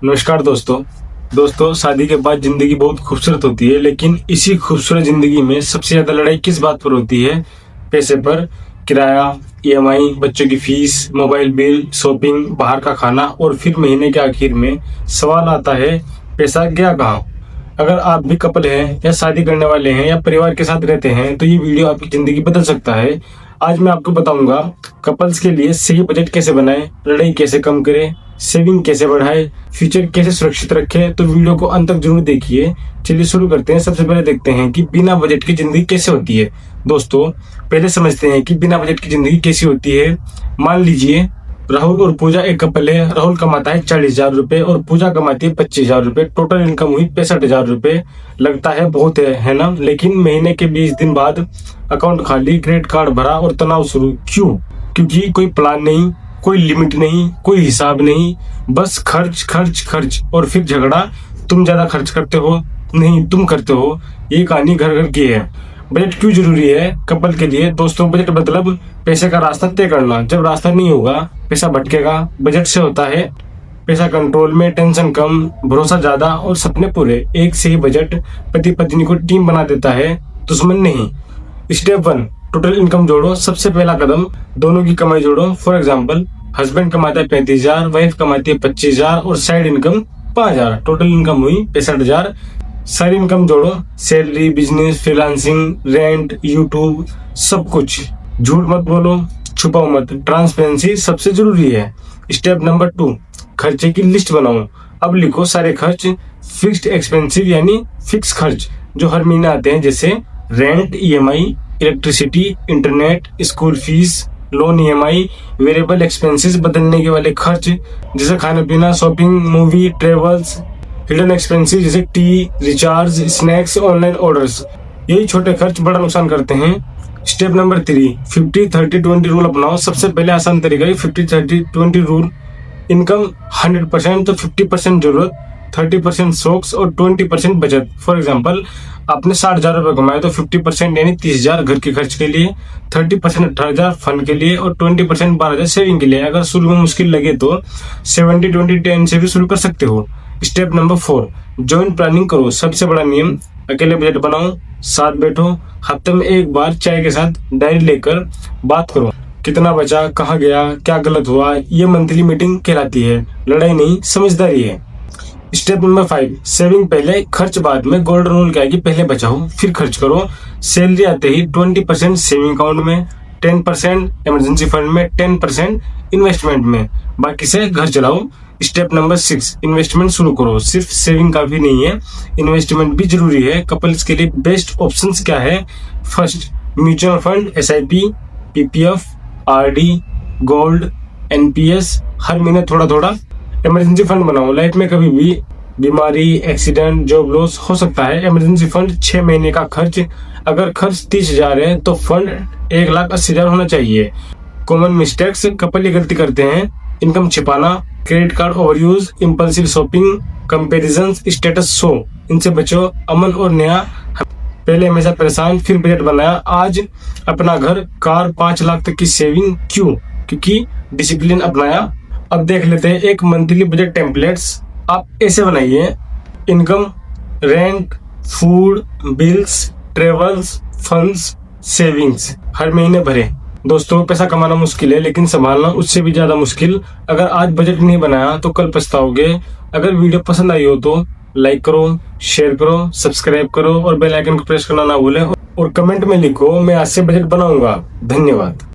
नमस्कार दोस्तों शादी के बाद जिंदगी बहुत खूबसूरत होती है, लेकिन इसी खूबसूरत जिंदगी में सबसे ज्यादा लड़ाई किस बात पर होती है? पैसे पर। किराया, ईएमआई, बच्चों की फीस, मोबाइल बिल, शॉपिंग, बाहर का खाना और फिर महीने के आखिर में सवाल आता है, पैसा गया कहाँ? अगर आप भी कपल हैं या शादी करने वाले हैं या परिवार के साथ रहते हैं तो ये वीडियो आपकी जिंदगी बदल सकता है। आज मैं आपको बताऊंगा कपल्स के लिए सही बजट कैसे बनाएं, लड़ाई कैसे कम करें, सेविंग कैसे बढ़ाएं, फ्यूचर कैसे सुरक्षित रखें। तो वीडियो को अंत तक जरूर देखिए। चलिए शुरू करते हैं। सबसे पहले देखते हैं कि बिना बजट की जिंदगी कैसे होती है। दोस्तों पहले समझते हैं कि बिना बजट की जिंदगी कैसी होती है। मान लीजिए राहुल और पूजा एक कपल है। राहुल कमाता है 40,000 रुपए और पूजा कमाती है 25,000 रुपए। टोटल इनकम हुई 65,000 रुपए। लगता है बहुत है ना? लेकिन महीने के 20 दिन बाद अकाउंट खाली, क्रेडिट कार्ड भरा और तनाव शुरू। क्यों? क्योंकि कोई प्लान नहीं, कोई लिमिट नहीं, कोई हिसाब नहीं, बस खर्च खर्च खर्च और फिर झगड़ा। तुम ज्यादा खर्च करते हो, नहीं तुम करते हो। ये कहानी घर घर की है। बजट क्यों जरूरी है कपल के लिए? दोस्तों बजट मतलब पैसे का रास्ता तय करना। जब रास्ता नहीं होगा पैसा भटकेगा। बजट से होता है पैसा कंट्रोल में, टेंशन कम, भरोसा ज्यादा और सपने पूरे। एक सही बजट पति पत्नी को टीम बना देता है, दुश्मन नहीं। स्टेप 1, टोटल इनकम जोड़ो। सबसे पहला कदम, दोनों की कमाई जोड़ो। फॉर एग्जाम्पल, हस्बैंड कमाता है 35,000, वाइफ कमाती है 25,000 और साइड इनकम 5,000। टोटल इनकम हुई 65,000। सारी इनकम जोड़ो, salary, business, freelancing, rent, YouTube, सब कुछ। झूठ मत बोलो, छुपाओ मत। ट्रांसपेरेंसी सबसे जरूरी है। स्टेप नंबर 2, खर्चे की लिस्ट बनाओ। अब लिखो सारे खर्च, फिक्स्ड एक्सपेंसिव यानी फिक्स खर्च जो हर महीने आते हैं, जैसे rent, EMI, electricity, internet, school fees, loan EMI, variable expenses बदलने के वाले खर्च जैसे खाना पीना, shopping, movie, travels, hidden expenses जैसे tea, recharge, snacks, online orders. यही छोटे खर्च बड़ा नुकसान करते हैं। स्टेप नंबर 3, 50-30-20 रूल अपनाओ। सबसे पहले आसान तरीका है 50-30-20 रूल। इनकम 100% तो 50% जरूरत, 30% शौक और 20% बचत। फॉर एग्जाम्पल, आपने 60,000 रुपए कमाए तो 50% यानी 30,000 घर के खर्च के लिए, 30% 18,000 फंड के लिए और 20% 12,000 सेविंग के लिए। अगर शुरू में मुश्किल लगे तो 70-20-10 से भी शुरू कर सकते हो। स्टेप नंबर 4, जॉइंट प्लानिंग करो। सबसे बड़ा नियम, अकेले बजट बनाओ, साथ बैठो, हफ्ते में एक बार चाय के साथ डायरी लेकर बात करो। कितना बचा, कहाँ गया, क्या गलत हुआ। ये मंथली मीटिंग कहलाती है। लड़ाई नहीं, समझदारी है। स्टेप नंबर 5, सेविंग पहले खर्च बाद में। गोल्डन रूल क्या है कि पहले बचाओ फिर खर्च करो। सैलरी आते ही 20% सेविंग अकाउंट में, 10% इमरजेंसी फंड में, 10% इन्वेस्टमेंट में, बाकी से घर चलाओ। स्टेप नंबर 6, इन्वेस्टमेंट शुरू करो। सिर्फ सेविंग काफी नहीं है, इन्वेस्टमेंट भी जरूरी है। कपल्स के लिए बेस्ट ऑप्शंस क्या है? First, mutual fund, SIP, PPF, RD, gold, NPS. हर महीने थोड़ा थोड़ा। इमरजेंसी फंड बनाओ। लाइफ में कभी भी बीमारी, एक्सीडेंट, जॉब लॉस हो सकता है। इमरजेंसी फंड 6 महीने का खर्च। अगर खर्च 30,000 है तो फंड 1,80,000 होना चाहिए। कॉमन मिस्टेक्स कपल ये गलती करते हैं: इनकम छिपाना, credit card overuse, impulsive shopping, comparison, status show. इनसे बचो। अमन और नेहा पहले हमेशा परेशान फिर बजट बनाया। आज अपना घर, कार, 5 लाख तक की सेविंग। क्यों? क्योंकि डिसिप्लिन अपनाया। अब देख लेते हैं एक मंथली बजट टेम्पलेट्स। आप ऐसे बनाइए: income, rent, food, bills, travels, funds, savings. हर महीने भरे। दोस्तों पैसा कमाना मुश्किल है, लेकिन संभालना उससे भी ज्यादा मुश्किल। अगर आज बजट नहीं बनाया तो कल पछताओगे। अगर वीडियो पसंद आई हो तो लाइक करो, शेयर करो, सब्सक्राइब करो और बेल आइकन को प्रेस करना ना भूलें। और कमेंट में लिखो, मैं आज से बजट बनाऊंगा। धन्यवाद।